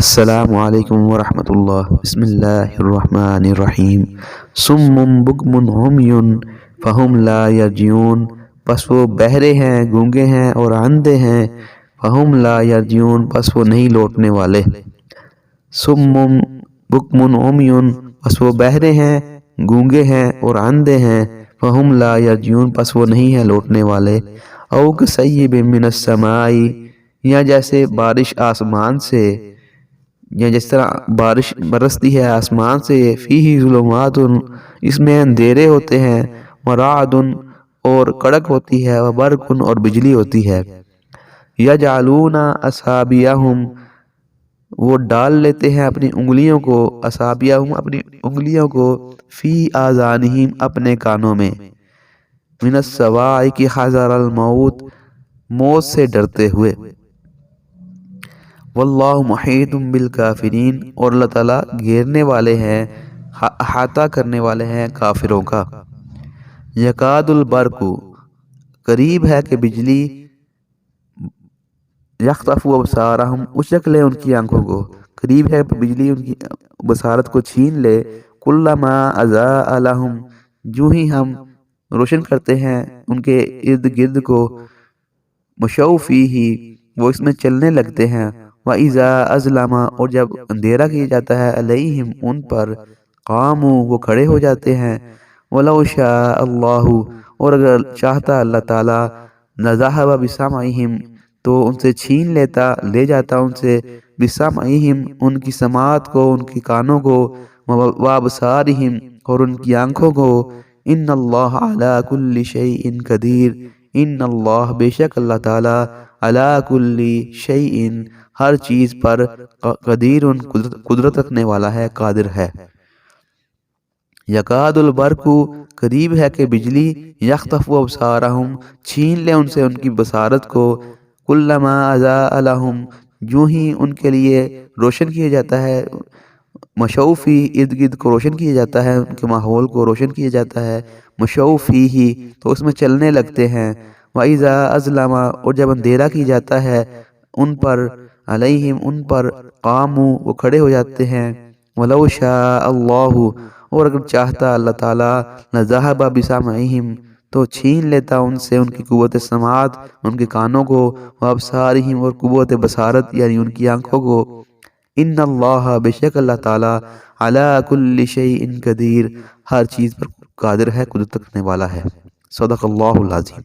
السلام علیکم ورحمۃ اللہ۔ بسم اللہ الرحمن الرحیم۔ صم بکم عمی فہم لا یرجعون، پس وہ بہرے ہیں، گونگے ہیں اور اندھے ہیں، فہم لا یرجعون، پس وہ نہیں لوٹنے والے۔ صم بکم عمی، پس وہ بہرے ہیں، گونگے ہیں اور اندھے ہیں، فہم لا یرجعون، پس وہ نہیں ہیں لوٹنے والے۔ او کصیب من السماء، یا جیسے بارش آسمان سے، یا جس طرح بارش برستی ہے آسمان سے، فیہ ظلمات، اس میں اندھیرے ہوتے ہیں، ورعد، اور کڑک ہوتی ہے، وبرق، اور بجلی ہوتی ہے۔ یجعلون اصابعہم، وہ ڈال لیتے ہیں اپنی انگلیوں کو، اصابعہم، اپنی انگلیوں کو، فی آذانہم، اپنے کانوں میں، من الصواعق حذر الموت، موت سے ڈرتے ہوئے۔ واللہ محیط بالکافرین، اور اللہ تعالیٰ گھیرنے والے ہیں، احاطہ کرنے والے ہیں کافروں کا۔ یکاد البرق، قریب ہے کہ بجلی، یخطف ابصارہم، اچک لے ان کی آنکھوں کو، قریب ہے بجلی ان کی بصارت کو چھین لے۔ کلما اضاء لہم، جو ہی ہم روشن کرتے ہیں ان کے ارد گرد کو، مشوا فیہ، وہ اس میں چلنے لگتے ہیں۔ وَإِذَا أَظْلَمَ، اور جب اندھیرا کیا جاتا ہے، علیہم، ان پر، قاموا، وہ کھڑے ہو جاتے ہیں۔ وَلَوْ شَاءَ اللَّهُ، اور اگر چاہتا اللہ تعالیٰ، لَذَهَبَ بِسَمْعِهِمْ، تو ان سے چھین لیتا، لے جاتا ان سے، بِسَمْعِهِمْ، ان کی سماعت کو، ان کی کانوں کو، وَأَبْصَارِهِمْ، اور ان کی آنکھوں کو۔ إِنَّ اللَّهَ عَلَى كُلِّ شَيْءٍ قَدِيرٌ، ان اللہ، بے شک اللہ تعالیٰ، علی کل شیء، ہر چیز پر، قدیر، قدرت رکھنے والا ہے، قادر ہے۔ یکاد البرق، قریب ہے کہ بجلی، یخطف ابصارہم، چھین لے ان سے ان کی بصارت کو۔ کلما اضاء لہم، جو ہی ان کے لیے روشن کیا جاتا ہے، مشوا فیہ، ارد گرد کو روشن کیا جاتا ہے، ان کے ماحول کو روشن کیا جاتا ہے، مشوا فیہ، تو اس میں چلنے لگتے ہیں۔ وَإِذَا أَظْلَمَ، اور جب اندھیرا کی جاتا ہے ان پر، علیہم، ان پر، قاموا، وہ کھڑے ہو جاتے ہیں۔ وَلَوْ شَاءَ اللَّهُ، اور اگر چاہتا اللہ تعالیٰ، لَذَهَبَ بِسَمْعِهِمْ، تو چھین لیتا ان سے ان کی قوت سماعت، ان کے کانوں کو، وَأَبْصَارِهِمْ، اور قوت بصارت، یعنی ان کی آنکھوں کو۔ ان اللہ، بے شک اللہ تعالیٰ، علی کل شیء قدیر، ہر چیز پر قادر ہے، قدرت رکھنے والا ہے۔ صدق اللہ العظیم۔